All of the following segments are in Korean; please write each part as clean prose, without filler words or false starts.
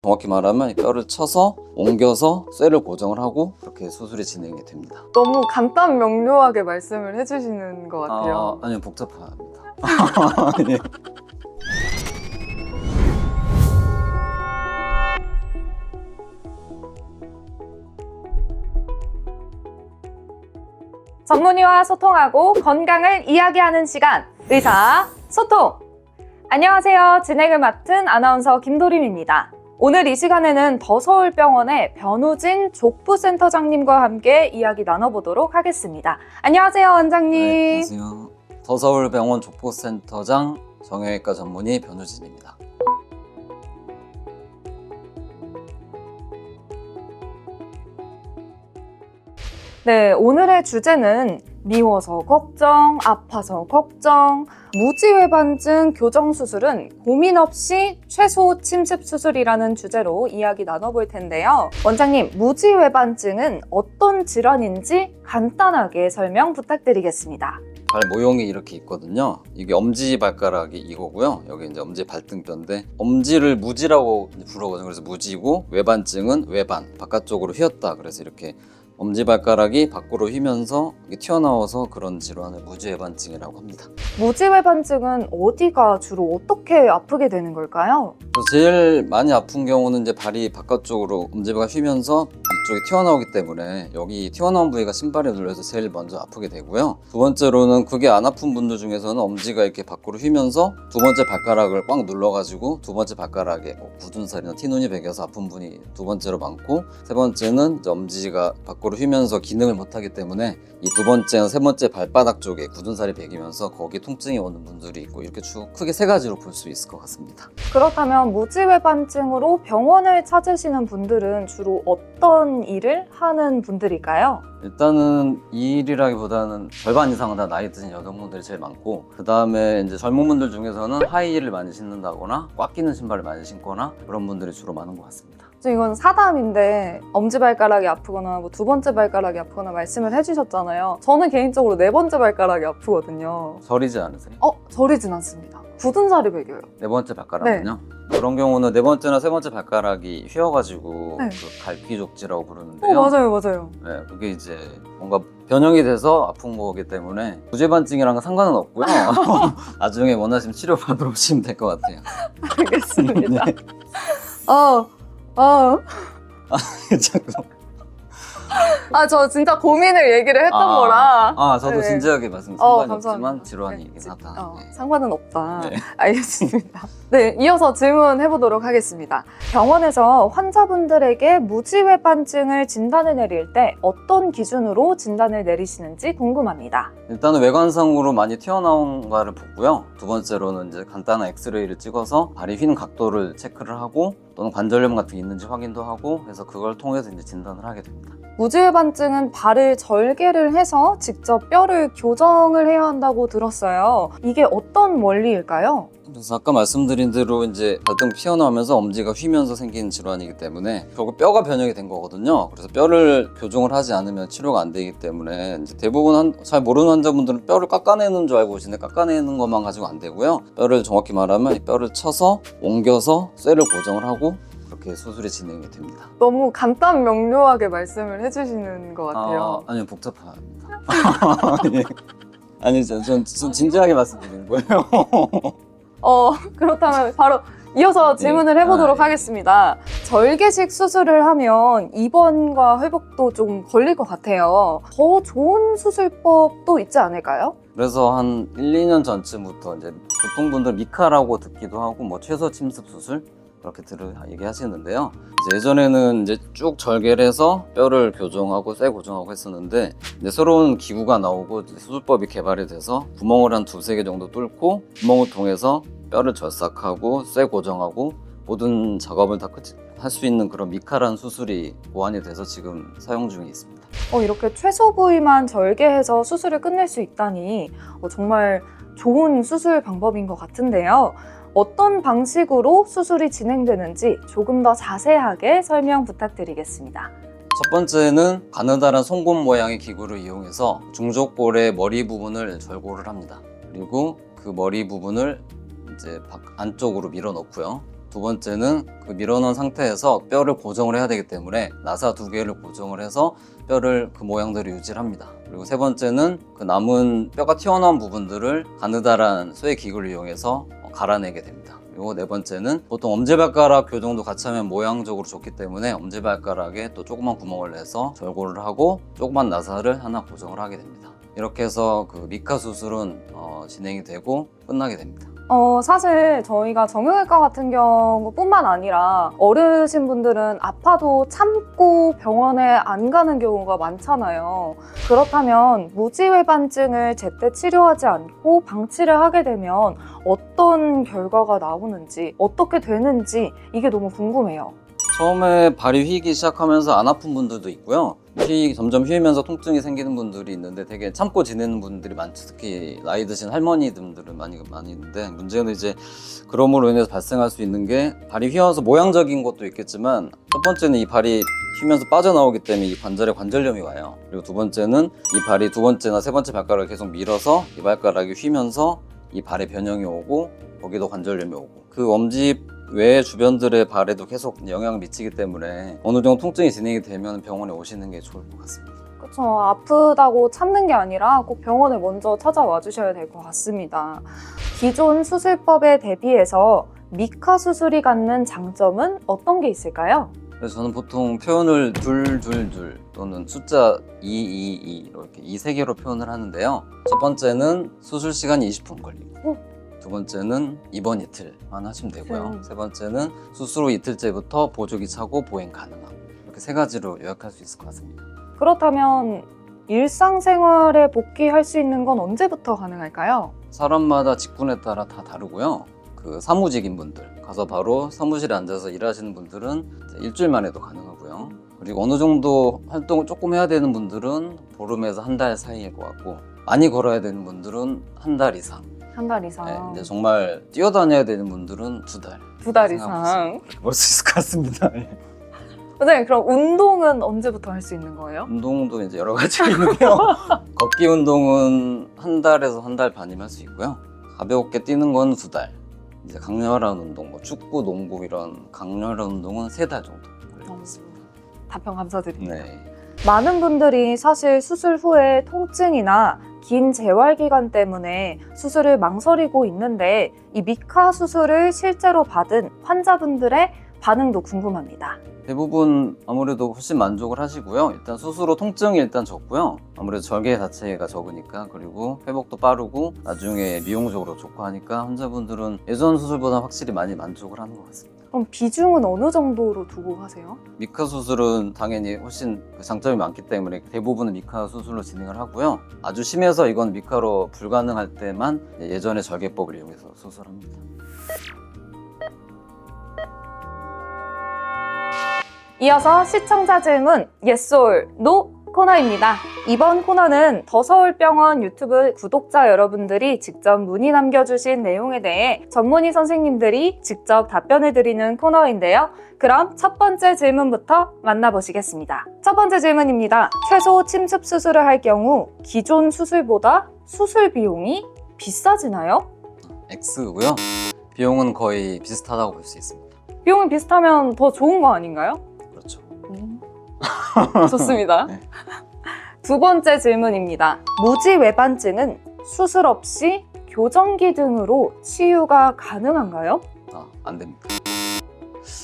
정확히 말하면 뼈를 쳐서 옮겨서 쇠를 고정을 하고 그렇게 수술이 진행이 됩니다. 너무 간단 명료하게 말씀을 해주시는 것 같아요. 아니요, 복잡합니다. 예. 전문의와 소통하고 건강을 이야기하는 시간, 의사 소통! 안녕하세요. 진행을 맡은 아나운서 김도림입니다. 오늘 이 시간에는 더서울병원의 변우진 족부센터장님과 함께 이야기 나눠보도록 하겠습니다. 안녕하세요, 원장님. 네, 안녕하세요. 더서울병원 족부센터장 정형외과 전문의 변우진입니다. 네, 오늘의 주제는 미워서 걱정, 아파서 걱정, 무지외반증 교정수술은 고민 없이 최소 침습 수술이라는 주제로 이야기 나눠볼 텐데요. 원장님, 무지외반증은 어떤 질환인지 간단하게 설명 부탁드리겠습니다. 발 모형이 이렇게 있거든요. 이게 엄지발가락이 이거고요. 여기 이제 엄지 발등뼈인데 엄지를 무지라고 부르거든요. 그래서 무지고 외반증은 외반, 바깥쪽으로 휘었다. 그래서 이렇게 엄지발가락이 밖으로 휘면서 튀어나와서 그런 질환을 무지외반증이라고 합니다. 무지외반증은 어디가 주로 어떻게 아프게 되는 걸까요? 제일 많이 아픈 경우는 이제 발이 바깥쪽으로 엄지가 휘면서 이쪽이 튀어나오기 때문에 여기 튀어나온 부위가 신발에 눌려서 제일 먼저 아프게 되고요. 두 번째로는 그게 안 아픈 분들 중에서는 엄지가 이렇게 밖으로 휘면서 두 번째 발가락을 꽉 눌러가지고 두 번째 발가락에 굳은 살이나 티눈이 배겨서 아픈 분이 두 번째로 많고, 세 번째는 이제 엄지가 밖으로 휘면서 기능을 못하기 때문에 이 두 번째나 세 번째 발바닥 쪽에 굳은 살이 배기면서 거기 통증이 오는 분들이 있고, 이렇게 쭉 크게 세 가지로 볼 수 있을 것 같습니다. 그렇다면 무지외반증으로 병원을 찾으시는 분들은 주로 어떤 일을 하는 분들일까요? 일단은 이 일이라기보다는 절반 이상은 다 나이 드신 여성분들이 제일 많고, 그 다음에 이제 젊은 분들 중에서는 하이힐을 많이 신는다거나 꽉 끼는 신발을 많이 신거나 그런 분들이 주로 많은 것 같습니다. 이건 사담인데 엄지발가락이 아프거나 두 번째 발가락이 아프거나 말씀을 해주셨잖아요. 저는 개인적으로 네 번째 발가락이 아프거든요. 저리지 않으세요? 저리진 않습니다. 굳은 살이 배겨요. 네 번째 발가락은요? 그런 경우는 네 번째나 세 번째 발가락이 휘어가지고 네. 그 갈피족지라고 부르는데요. 맞아요. 네, 그게 이제 뭔가 변형이 돼서 아픈 거기 때문에 무지외반증이랑은 상관은 없고요. 나중에 원하시면 치료받으러 오시면 될 것 같아요. 알겠습니다. 네. 자꾸. 저 진짜 고민을 얘기를 했던 거라. 저도 네. 진지하게 말씀 상관이 감사합니다. 없지만 질환이긴 하다. 네. 상관은 없다. 네. 알겠습니다. 네, 이어서 질문해보도록 하겠습니다. 병원에서 환자분들에게 무지외반증을 진단을 내릴 때 어떤 기준으로 진단을 내리시는지 궁금합니다. 일단은 외관상으로 많이 튀어나온 거를 보고요. 두 번째로는 이제 간단한 엑스레이를 찍어서 발이 휘는 각도를 체크를 하고, 또는 관절염 같은 게 있는지 확인도 하고 해서 그걸 통해서 이제 진단을 하게 됩니다. 무지외반증은 발을 절개를 해서 직접 뼈를 교정을 해야 한다고 들었어요. 이게 어떤 원리일까요? 그래서 아까 말씀드린 대로 이제 발등 튀어나오면서 엄지가 휘면서 생긴 질환이기 때문에 결국 뼈가 변형이 된 거거든요. 그래서 뼈를 교정을 하지 않으면 치료가 안 되기 때문에 이제 대부분 잘 모르는 환자분들은 뼈를 깎아내는 줄 알고 오시는데, 깎아내는 것만 가지고 안 되고요. 뼈를 정확히 말하면 뼈를 쳐서 옮겨서 쇠를 고정을 하고 그렇게 수술이 진행이 됩니다. 너무 간단 명료하게 말씀을 해주시는 것 같아요. 아니요, 복잡합니다. 예. 아니, 전 진지하게 말씀드리는 거예요. 그렇다면 바로 이어서 질문을 해보도록 하겠습니다. 절개식 수술을 하면 입원과 회복도 좀 걸릴 것 같아요. 더 좋은 수술법도 있지 않을까요? 그래서 한 1, 2년 전쯤부터 이제 보통 분들 미카라고 듣기도 하고 최소 침습 수술 그렇게 얘기하시는데요. 이제 예전에는 이제 쭉 절개를 해서 뼈를 교정하고 쇠 고정하고 했었는데, 이제 새로운 기구가 나오고 수술법이 개발이 돼서 구멍을 한 두세 개 정도 뚫고 구멍을 통해서 뼈를 절삭하고 쇠 고정하고 모든 작업을 다 할 수 있는 그런 미카라는 수술이 보완이 돼서 지금 사용 중에 있습니다. 이렇게 최소 부위만 절개해서 수술을 끝낼 수 있다니 정말 좋은 수술 방법인 것 같은데요. 어떤 방식으로 수술이 진행되는지 조금 더 자세하게 설명 부탁드리겠습니다. 첫 번째는 가느다란 송곳 모양의 기구를 이용해서 중족골의 머리 부분을 절골을 합니다. 그리고 그 머리 부분을 이제 안쪽으로 밀어 넣고요. 두 번째는 그 밀어넣은 상태에서 뼈를 고정을 해야 되기 때문에 나사 2개를 고정을 해서 뼈를 그 모양대로 유지를 합니다. 그리고 세 번째는 그 남은 뼈가 튀어나온 부분들을 가느다란 쇠 기구를 이용해서 갈아내게 됩니다. 그리고 네 번째는 보통 엄지발가락 교정도 같이 하면 모양적으로 좋기 때문에 엄지발가락에 또 조그만 구멍을 내서 절골을 하고 조그만 나사를 하나 고정을 하게 됩니다. 이렇게 해서 그 미카 수술은 진행이 되고 끝나게 됩니다. 사실 저희가 정형외과 같은 경우뿐만 아니라 어르신분들은 아파도 참고 병원에 안 가는 경우가 많잖아요. 그렇다면 무지외반증을 제때 치료하지 않고 방치를 하게 되면 어떤 결과가 나오는지, 어떻게 되는지 이게 너무 궁금해요. 처음에 발이 휘기 시작하면서 안 아픈 분들도 있고요. 점점 휘면서 통증이 생기는 분들이 있는데 되게 참고 지내는 분들이 많죠. 특히 나이 드신 할머니들은 많이 있는데, 문제는 이제 그럼으로 인해서 발생할 수 있는 게 발이 휘어서 모양적인 것도 있겠지만, 첫 번째는 이 발이 휘면서 빠져나오기 때문에 이 관절에 관절염이 와요. 그리고 두 번째는 이 발이 두 번째나 세 번째 발가락을 계속 밀어서 이 발가락이 휘면서 이 발에 변형이 오고 거기도 관절염이 오고, 그 엄지 외 주변들의 발에도 계속 영향을 미치기 때문에 어느 정도 통증이 진행이 되면 병원에 오시는 게 좋을 것 같습니다. 그렇죠. 아프다고 참는 게 아니라 꼭 병원에 먼저 찾아와 주셔야 될 것 같습니다. 기존 수술법에 대비해서 미카 수술이 갖는 장점은 어떤 게 있을까요? 그래서 저는 보통 표현을 둘 또는 숫자 222 이렇게 이 세 개로 표현을 하는데요. 첫 번째는 수술 시간이 20분 걸리고, 두 번째는 입원 이틀만 하시면 되고요. 세 번째는 수술 후 이틀째부터 보조기 차고 보행 가능하고, 이렇게 세 가지로 요약할 수 있을 것 같습니다. 그렇다면 일상생활에 복귀할 수 있는 건 언제부터 가능할까요? 사람마다 직군에 따라 다 다르고요. 그 사무직인 분들, 가서 바로 사무실에 앉아서 일하시는 분들은 일주일 만에도 가능하고요. 그리고 어느 정도 활동을 조금 해야 되는 분들은 보름에서 한 달 사이일 것 같고, 많이 걸어야 되는 분들은 한 달 이상. 한 달 이상. 네, 이제 정말 뛰어다녀야 되는 분들은 2달. 2달 이상. 볼 수 있을 것 같습니다. 선생님, 그럼 운동은 언제부터 할 수 있는 거예요? 운동도 이제 여러 가지가 있는데요. 걷기 운동은 한 달에서 한 달 반이면 할 수 있고요. 가볍게 뛰는 건 2달. 이제 강렬한 운동, 뭐 축구, 농구 이런 강렬한 운동은 3달 정도 걸리겠습니다. 답변 감사드립니다. 네. 많은 분들이 사실 수술 후에 통증이나 긴 재활 기간 때문에 수술을 망설이고 있는데, 이 미카 수술을 실제로 받은 환자분들의 반응도 궁금합니다. 대부분 아무래도 훨씬 만족을 하시고요. 일단 수술 후 통증이 일단 적고요. 아무래도 절개 자체가 적으니까, 그리고 회복도 빠르고 나중에 미용적으로 좋고 하니까 환자분들은 예전 수술보다 확실히 많이 만족을 하는 것 같습니다. 그럼 비중은 어느 정도로 두고 하세요? 미카 수술은 당연히 훨씬 장점이 많기 때문에 대부분은 미카 수술로 진행을 하고요. 아주 심해서 이건 미카로 불가능할 때만 예전의 절개법을 이용해서 수술합니다. 이어서 시청자 질문 Yes or No 코너입니다. 이번 코너는 더서울병원 유튜브 구독자 여러분들이 직접 문의 남겨주신 내용에 대해 전문의 선생님들이 직접 답변을 드리는 코너인데요. 그럼 첫 번째 질문부터 만나보시겠습니다. 첫 번째 질문입니다. 최소 침습 수술을 할 경우 기존 수술보다 수술 비용이 비싸지나요? X고요. 비용은 거의 비슷하다고 볼 수 있습니다. 비용이 비슷하면 더 좋은 거 아닌가요? 그렇죠. 좋습니다. 네. 두 번째 질문입니다. 무지외반증은 수술 없이 교정기 등으로 치유가 가능한가요? 안 됩니다.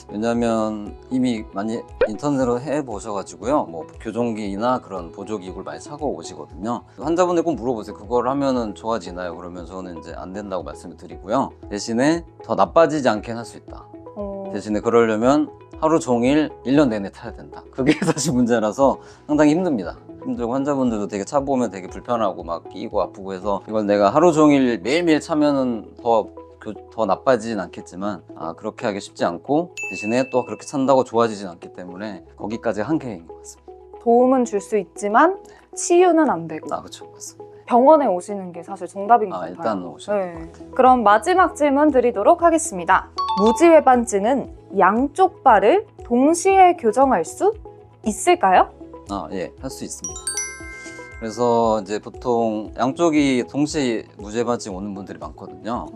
왜냐하면 이미 많이 인터넷으로 해보셔가지고요. 뭐 교정기나 그런 보조기구를 많이 차고 오시거든요. 환자분들 꼭 물어보세요. 그걸 하면은 좋아지나요? 그러면 저는 이제 안 된다고 말씀을 드리고요. 대신에 더 나빠지지 않게 할 수 있다. 대신에 그러려면 하루 종일 1년 내내 타야 된다. 그게 사실 문제라서 상당히 힘듭니다. 힘들고 환자분들도 되게 차보면 되게 불편하고 막 끼고 아프고 해서, 이걸 내가 하루 종일 매일매일 차면은 더 나빠지진 않겠지만 그렇게 하기 쉽지 않고, 대신에 또 그렇게 찬다고 좋아지진 않기 때문에 거기까지 한계인 것 같습니다. 도움은 줄 수 있지만 치유는 안 되고. 그렇죠. 맞습니다. 병원에 오시는 게 사실 정답인 것 같아요. 일단 오시는 것 같아요. 그럼 마지막 질문 드리도록 하겠습니다. 무지외반증은 양쪽 발을 동시에 교정할 수 있을까요? 예, 할 수 있습니다. 그래서 이제 보통 양쪽이 동시에 무지외반증 오는 분들이 많거든요.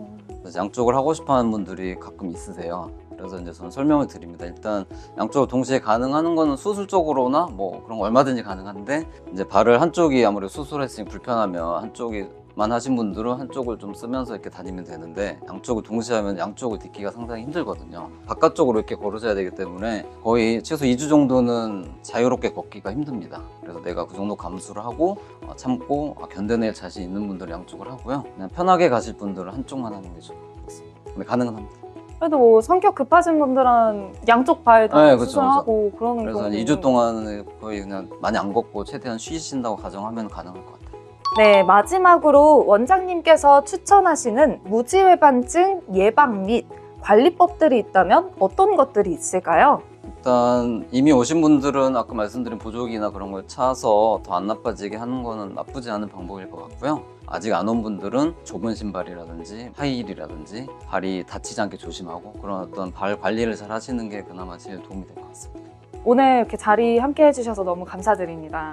그래서 양쪽을 하고 싶어 하는 분들이 가끔 있으세요. 그래서 이제 저는 설명을 드립니다. 일단 양쪽을 동시에 가능한 거는 수술적으로나 뭐 그런 거 얼마든지 가능한데 이제 발을 한쪽이 아무래도 수술했으니 불편하면 한쪽만 하신 분들은 한쪽을 좀 쓰면서 이렇게 다니면 되는데 양쪽을 동시에 하면 양쪽을 딛기가 상당히 힘들거든요. 바깥쪽으로 이렇게 걸으셔야 되기 때문에 거의 최소 2주 정도는 자유롭게 걷기가 힘듭니다. 그래서 내가 그 정도 감수를 하고 참고 견뎌낼 자신 있는 분들은 양쪽을 하고요. 그냥 편하게 가실 분들은 한쪽만 하는 게 좀 좋습니다. 근데 가능은 합니다. 그래도 뭐 성격 급하신 분들은 양쪽 발 다 네, 그쵸, 수술하고 그러는 그래서 한 경우는 2주 동안 거의 그냥 많이 안 걷고 최대한 쉬신다고 가정하면 가능할 것 같아요. 네, 마지막으로 원장님께서 추천하시는 무지외반증 예방 및 관리법들이 있다면 어떤 것들이 있을까요? 일단 이미 오신 분들은 아까 말씀드린 보조기나 그런 걸 차서 더 안 나빠지게 하는 거는 나쁘지 않은 방법일 것 같고요. 아직 안 온 분들은 좁은 신발이라든지 하이힐이라든지 발이 다치지 않게 조심하고 그런 어떤 발 관리를 잘 하시는 게 그나마 제일 도움이 될 것 같습니다. 오늘 이렇게 자리 함께 해주셔서 너무 감사드립니다.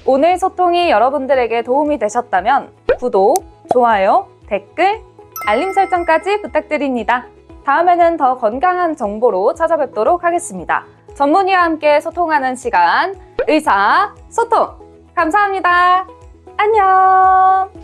오늘 소통이 여러분들에게 도움이 되셨다면 구독, 좋아요, 댓글, 알림 설정까지 부탁드립니다. 다음에는 더 건강한 정보로 찾아뵙도록 하겠습니다. 전문의와 함께 소통하는 시간, 의사소통! 감사합니다. 안녕!